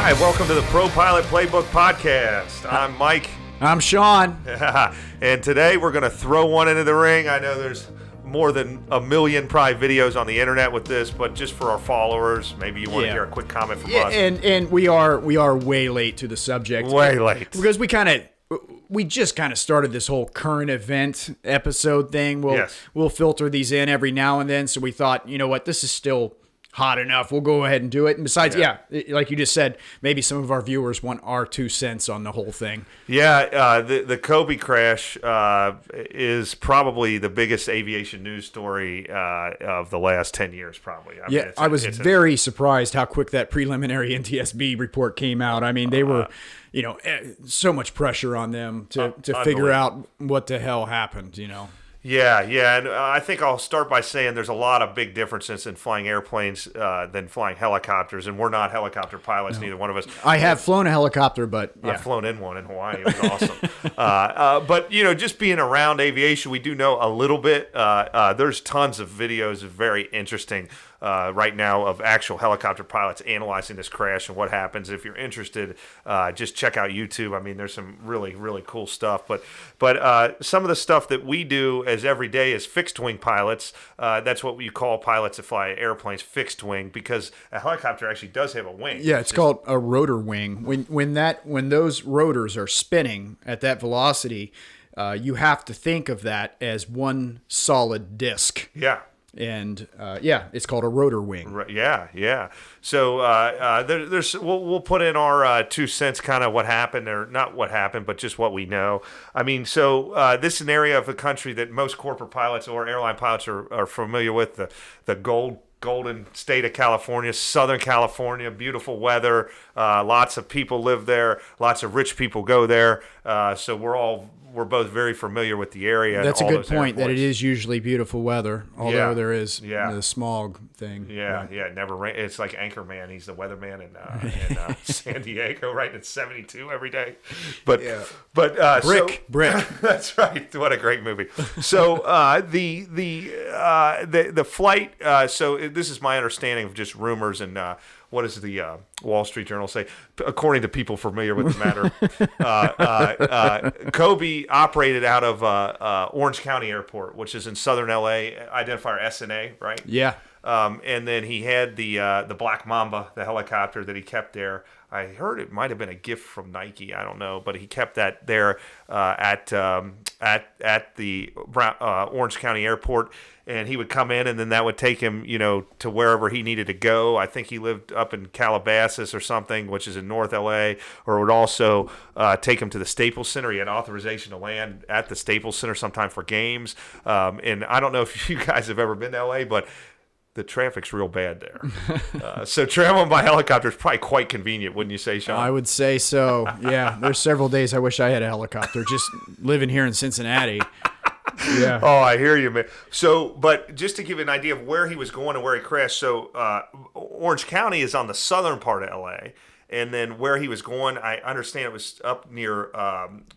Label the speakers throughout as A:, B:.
A: Hi, welcome to the Pro-Pilot Playbook podcast. I'm Mike.
B: I'm Sean.
A: And today we're going to throw one into the ring. I know there's more than a million probably videos on the internet with this, but just for our followers, maybe you want to hear a quick comment from us.
B: And we are way late to the subject.
A: Way late.
B: Because we just kind of started this whole current event episode thing. We'll filter these in every now and then. So we thought, you know what, this is still hot enough. We'll go ahead and do it. And besides, like you just said, maybe some of our viewers want our 2 cents on the whole thing. Yeah,
A: the Kobe crash is probably the biggest aviation news story of the last 10 years, probably.
B: I was very surprised how quick that preliminary NTSB report came out. I mean, they were, so much pressure on them to figure out what the hell happened,
A: Yeah, and I think I'll start by saying there's a lot of big differences in flying airplanes than flying helicopters, and we're not helicopter pilots, neither one of us.
B: I have flown a helicopter, but
A: I've flown in one in Hawaii. It was awesome. But, just being around aviation, we do know a little bit. There's tons of videos of very interesting right now of actual helicopter pilots analyzing this crash and what happens. If you're interested, just check out YouTube. I mean, there's some really, really cool stuff. But some of the stuff that we do as every day as fixed wing pilots, that's what we call pilots that fly airplanes fixed wing, because a helicopter actually does have a wing.
B: Yeah, it's called a rotor wing. When those rotors are spinning at that velocity, you have to think of that as one solid disc.
A: Yeah.
B: And it's called a rotor wing.
A: Right, yeah. So we'll put in our 2 cents, kind of what happened, or not what happened, but just what we know. I mean, so this is an area of the country that most corporate pilots or airline pilots are familiar with. The golden state of California, Southern California, beautiful weather. Lots of people live there. Lots of rich people go there. So we're both very familiar with the area.
B: That's a good point, that it is usually beautiful weather, although there is the smog thing.
A: Yeah, it never rains. It's like Anchorman. He's the weatherman in San Diego, right? It's 72 every day. But
B: Brick.
A: That's right. What a great movie. So the flight. So this is my understanding of just rumors and. What does the Wall Street Journal say? According to people familiar with the matter, Kobe operated out of Orange County Airport, which is in southern LA, identifier SNA, right?
B: Yeah.
A: And then he had the Black Mamba, the helicopter that he kept there. I heard it might have been a gift from Nike. I don't know, but he kept that there at the Orange County Airport. And he would come in, and then that would take him, to wherever he needed to go. I think he lived up in Calabasas or something, which is in North LA, or it would also take him to the Staples Center. He had authorization to land at the Staples Center sometime for games. And I don't know if you guys have ever been to LA, but the traffic's real bad there. So traveling by helicopter is probably quite convenient, wouldn't you say, Sean?
B: I would say so. Yeah, there's several days I wish I had a helicopter. Just living here in Cincinnati. Yeah.
A: Oh, I hear you, man. So, but just to give you an idea of where he was going and where he crashed, so Orange County is on the southern part of LA, and then where he was going, I understand it was up near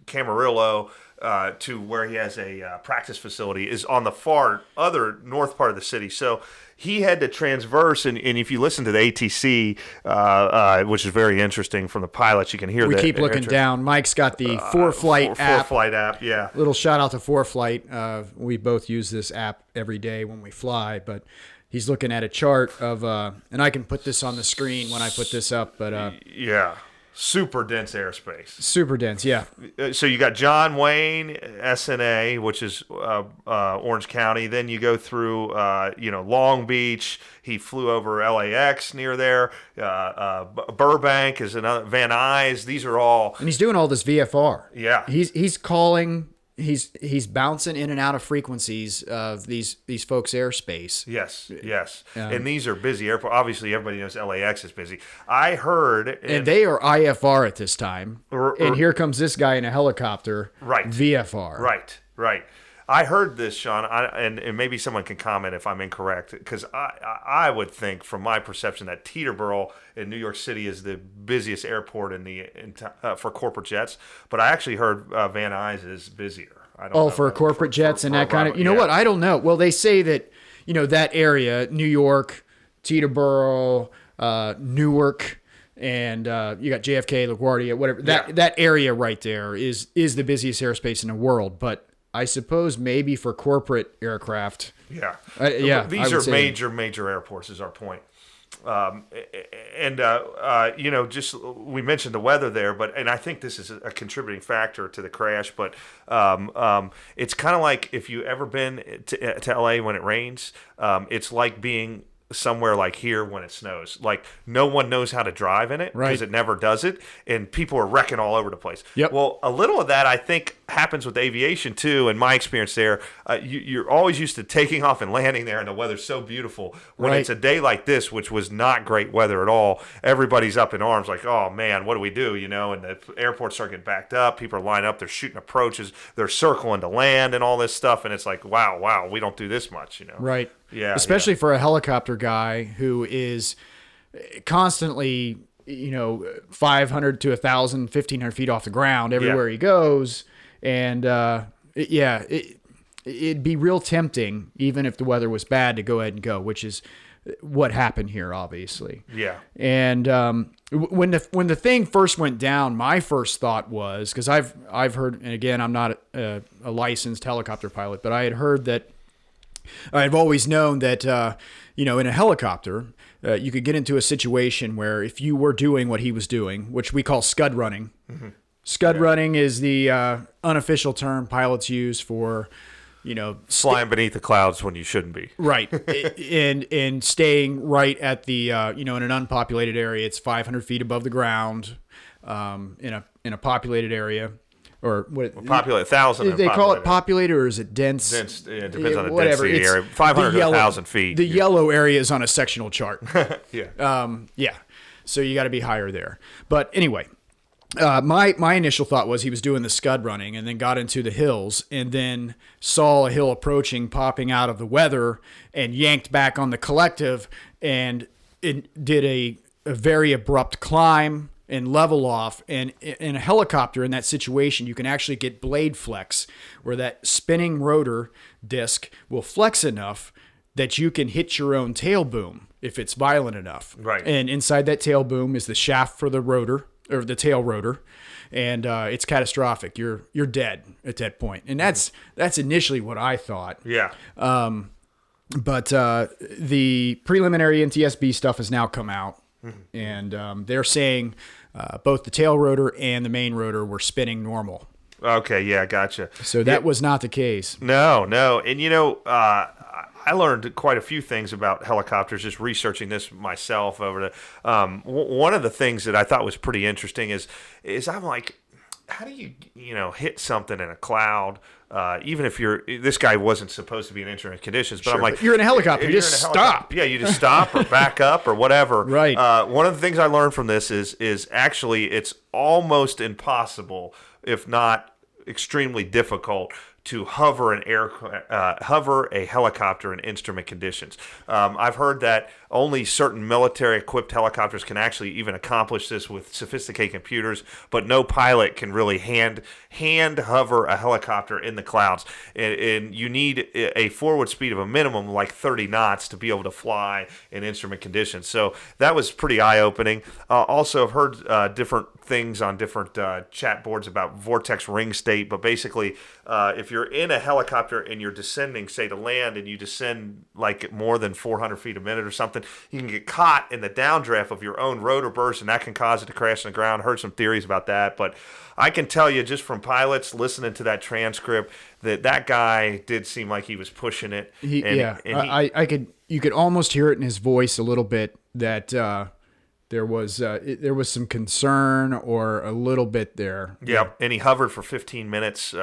A: Camarillo to where he has a practice facility, is on the other north part of the city. So he had to transverse, and if you listen to the ATC, which is very interesting from the pilots, you can hear that.
B: We keep looking down. Mike's got the ForeFlight app.
A: ForeFlight app, yeah.
B: Little shout out to ForeFlight. We both use this app every day when we fly, but he's looking at a chart of, and I can put this on the screen when I put this up, but
A: yeah. Super dense airspace.
B: Super dense, yeah.
A: So you got John Wayne, SNA, which is Orange County. Then you go through, Long Beach. He flew over LAX near there. Burbank is another. Van Nuys. These are all. And
B: he's doing all this VFR.
A: Yeah.
B: He's calling. He's bouncing in and out of frequencies of these folks' airspace.
A: Yes. And these are busy airports. Obviously, everybody knows LAX is busy. I heard...
B: And they are IFR at this time. And here comes this guy in a helicopter.
A: Right.
B: VFR.
A: Right. I heard this, Sean, and maybe someone can comment if I'm incorrect, because I would think, from my perception, that Teterboro in New York City is the busiest airport for corporate jets. But I actually heard Van Nuys is busier. I don't know
B: for corporate jets and that kind of. You know what? I don't know. Well, they say that that area, New York, Teterboro, Newark, and you got JFK, LaGuardia, whatever. That area right there is the busiest airspace in the world. But I suppose maybe for corporate aircraft.
A: Yeah.
B: These
A: are major airports is our point. Just we mentioned the weather there, and I think this is a contributing factor to the crash. But it's kind of like if you ever been to LA when it rains, it's like being somewhere like here when it snows. Like no one knows how to drive in it because it never does it, and people are wrecking all over the place.
B: Yep.
A: Well, a little of that I think happens with aviation too. In my experience there, you're always used to taking off and landing there, and the weather's so beautiful. When it's a day like this, which was not great weather at all, everybody's up in arms like, oh man, what do we do? And the airports start getting backed up. People are lining up. They're shooting approaches. They're circling to land and all this stuff. And it's like, wow, we don't do this much.
B: Right.
A: Yeah.
B: Especially for a helicopter guy who is constantly, 500 to 1,000, 1,500 feet off the ground everywhere he goes. And it'd be real tempting, even if the weather was bad, to go ahead and go, which is what happened here, obviously.
A: Yeah.
B: And when the thing first went down, my first thought was, because I've heard, and again, I'm not a licensed helicopter pilot, but I had heard that I've always known that, in a helicopter, you could get into a situation where if you were doing what he was doing, which we call scud running. Mm-hmm. Scud running is the unofficial term pilots use for,
A: flying beneath the clouds when you shouldn't be.
B: Right. and staying right at the, in an unpopulated area. It's 500 feet above the ground in a populated area. Or what?
A: Populate 1,000.
B: They call it populated, or is it dense?
A: Dense. It depends on the density of the area. 500 to 1,000 feet.
B: The yellow area is on a sectional chart.
A: Yeah.
B: So you got to be higher there. But anyway, my initial thought was he was doing the scud running, and then got into the hills, and then saw a hill approaching, popping out of the weather, and yanked back on the collective, and it did a very abrupt climb and level off. And in a helicopter, in that situation, you can actually get blade flex, where that spinning rotor disc will flex enough that you can hit your own tail boom if it's violent enough.
A: Right.
B: And inside that tail boom is the shaft for the rotor, or the tail rotor, and it's catastrophic. You're dead at that point. And that's initially what I thought.
A: Yeah.
B: But the preliminary NTSB stuff has now come out, and they're saying both the tail rotor and the main rotor were spinning normal.
A: Okay, yeah, gotcha.
B: So that was not the case.
A: No. And, I learned quite a few things about helicopters just researching this myself over the one of the things that I thought was pretty interesting is I'm like, how do you hit something in a cloud? Even if this guy wasn't supposed to be in instrument conditions, but I'm like,
B: you're in a helicopter, you just stop.
A: Yeah, you just stop or back up or whatever.
B: Right.
A: One of the things I learned from this is actually it's almost impossible, if not extremely difficult, to hover a helicopter in instrument conditions. I've heard that only certain military-equipped helicopters can actually even accomplish this with sophisticated computers, but no pilot can really hand hover a helicopter in the clouds. And you need a forward speed of a minimum like 30 knots to be able to fly in instrument conditions. So that was pretty eye-opening. Also, I've heard different things on different chat boards about vortex ring state, but basically, if you're in a helicopter and you're descending, say to land, and you descend like more than 400 feet a minute or something, you can get caught in the downdraft of your own rotor burst, and that can cause it to crash on the ground. Heard some theories about that, but I can tell you just from pilots listening to that transcript that guy did seem like he was pushing it.
B: You could almost hear it in his voice a little bit that there was some concern or a little bit there.
A: Yeah, and he hovered for 15 minutes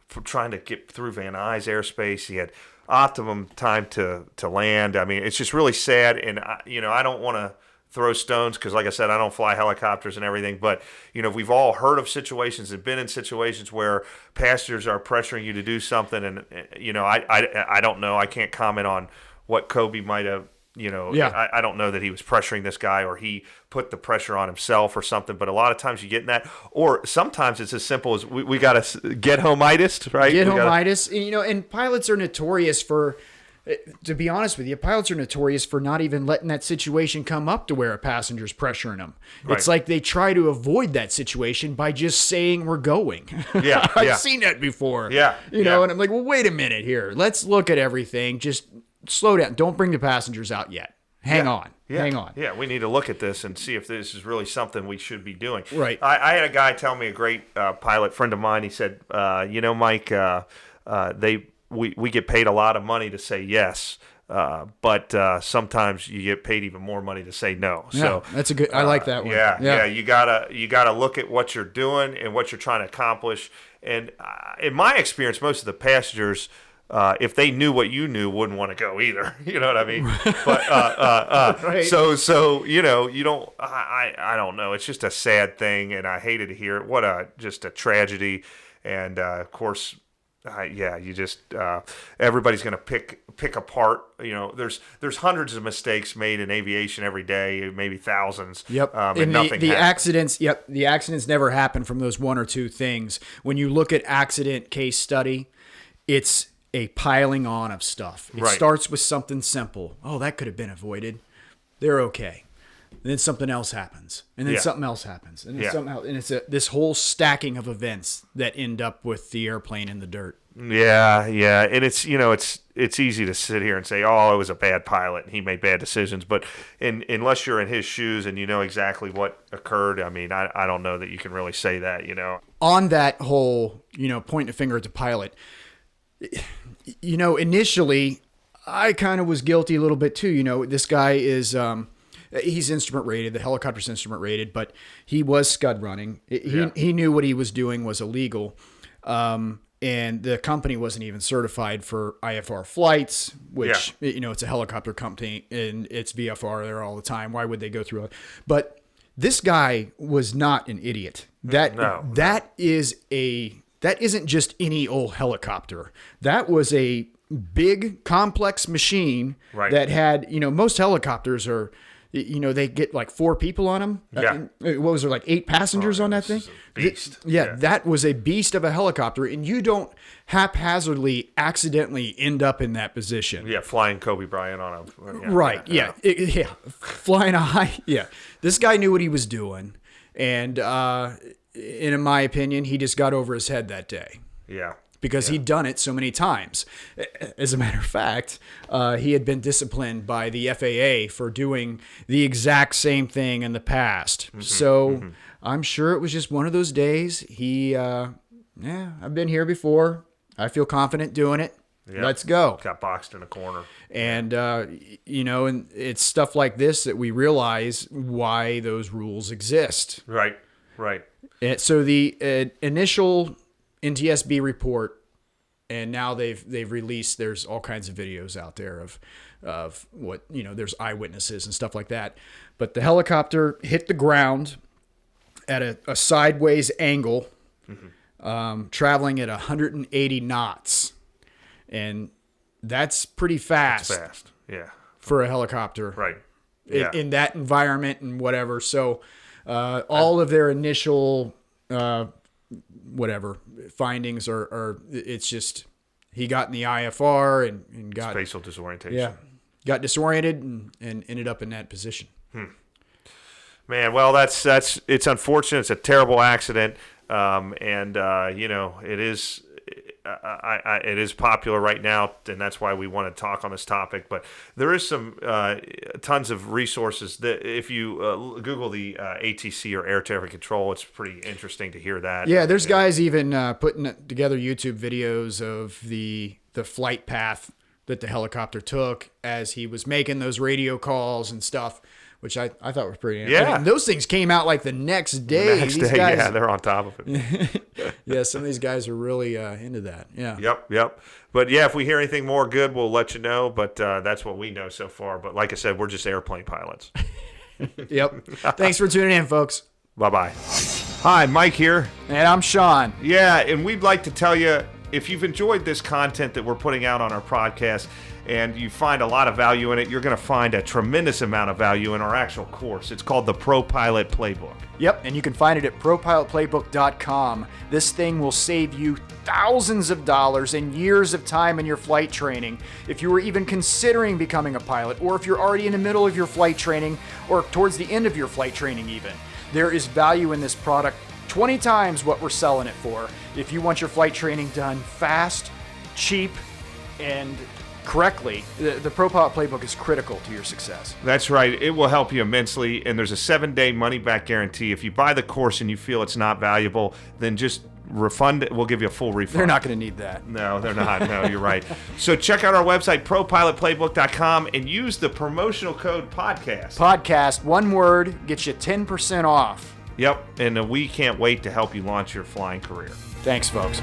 A: for trying to get through Van Nuys airspace. He had optimum time to land. I mean, it's just really sad, and I don't want to throw stones because, like I said, I don't fly helicopters and everything, but we've all heard of situations and been in situations where passengers are pressuring you to do something, and I don't know. I can't comment on what Kobe might have. I don't know that he was pressuring this guy or he put the pressure on himself or something, but a lot of times you get in that, or sometimes it's as simple as we got to get home-itis, right?
B: Get home-itis. And pilots are notorious for To be honest with you, pilots are notorious for not even letting that situation come up to where a passenger's pressuring them. Right. It's like they try to avoid that situation by just saying we're going.
A: Yeah,
B: I've seen that before.
A: Yeah,
B: you know, and I'm like, well, wait a minute here. Let's look at everything. Just slow down. Don't bring the passengers out yet. Hang on. Hang on.
A: Yeah, we need to look at this and see if this is really something we should be doing.
B: Right.
A: I had a guy tell me, a great pilot friend of mine, he said, Mike, we get paid a lot of money to say yes, but sometimes you get paid even more money to say no.
B: Yeah,
A: so
B: that's a good. I like that one.
A: Yeah. You gotta look at what you're doing and what you're trying to accomplish. And in my experience, most of the passengers, if they knew what you knew, wouldn't want to go either. You know what I mean? But
B: right.
A: So you don't. I don't know. It's just a sad thing, and I hated to hear it. What just a tragedy, and of course. You just everybody's going to pick apart. You know, there's hundreds of mistakes made in aviation every day, maybe thousands.
B: Yep.
A: And nothing.
B: The accidents. Yep. The accidents never happen from those one or two things. When you look at accident case study, it's a piling on of stuff. It starts with something simple. Oh, that could have been avoided. They're okay. And then something else happens, and then something else happens, and then something else, and it's this whole stacking of events that end up with the airplane in the dirt.
A: Yeah, and it's it's easy to sit here and say, oh, it was a bad pilot and he made bad decisions, but unless you're in his shoes and you know exactly what occurred, I mean, I don't know that you can really say that.
B: On that whole, pointing a finger at the pilot, initially, I kind of was guilty a little bit too. This guy is. He's instrument rated. The helicopter's instrument rated, but he was scud running. He knew what he was doing was illegal, and the company wasn't even certified for IFR flights, which it's a helicopter company and it's VFR there all the time. Why would they go through it? But this guy was not an idiot. That isn't just any old helicopter. That was a big, complex machine that had most helicopters are. They get like 4 people on them.
A: Yeah.
B: What was there, like 8 passengers on that thing?
A: Beast.
B: That was a beast of a helicopter, and you don't haphazardly, accidentally end up in that position.
A: Yeah, flying Kobe Bryant on
B: a... Flying a high... Yeah. This guy knew what he was doing, and in my opinion, he just got over his head that day.
A: Yeah.
B: Because he'd done it so many times. As a matter of fact, he had been disciplined by the FAA for doing the exact same thing in the past. I'm sure it was just one of those days. I've been here before. I feel confident doing it. Yep. Let's go.
A: Got boxed in a corner.
B: And, and it's stuff like this that we realize why those rules exist.
A: Right.
B: So the initial... NTSB report, and now they've released. There's all kinds of videos out there of what there's eyewitnesses and stuff like that. But the helicopter hit the ground at a sideways angle, traveling at 180 knots, and that's pretty fast.
A: That's fast, yeah,
B: for a helicopter,
A: right? Yeah.
B: In that environment and whatever. So all of their initial findings are it's just he got in the IFR and got
A: spatial disorientation.
B: Yeah, got disoriented and ended up in that position.
A: Man, well, that's it's unfortunate. It's a terrible accident, and it is. It is popular right now, and that's why we want to talk on this topic. But there is some tons of resources that if you Google the ATC or air traffic control, it's pretty interesting to hear that.
B: Yeah, there's guys even putting together YouTube videos of the flight path that the helicopter took as he was making those radio calls and stuff, which I thought was pretty interesting.
A: Yeah.
B: Those things came out like the next day.
A: These guys, yeah, they're on top of it.
B: Yeah, some of these guys are really into that. Yeah.
A: Yep. But yeah, if we hear anything more good, we'll let you know. But that's what we know so far. But like I said, we're just airplane pilots.
B: Yep. Thanks for tuning in, folks.
A: Bye-bye. Hi, Mike here.
B: And I'm Sean.
A: Yeah, and we'd like to tell you if you've enjoyed this content that we're putting out on our podcast and you find a lot of value in it, you're going to find a tremendous amount of value in our actual course. It's called the Pro-Pilot Playbook.
B: Yep, and you can find it at ProPilotPlaybook.com. This thing will save you thousands of dollars and years of time in your flight training if you were even considering becoming a pilot, or if you're already in the middle of your flight training, or towards the end of your flight training even. There is value in this product 20 times what we're selling it for if you want your flight training done fast, cheap, and correctly. The Pro-Pilot Playbook is critical to your success.
A: That's right. It will help you immensely, and there's a 7-day money-back guarantee. If you buy the course and you feel it's not valuable, then just refund it. We'll give you a full refund.
B: They're not going to need that.
A: No, they're not. No, you're right. So check out our website, ProPilotPlaybook.com, and use the promotional code PODCAST.
B: Podcast, one word, gets you 10% off.
A: Yep, and we can't wait to help you launch your flying career.
B: Thanks, folks.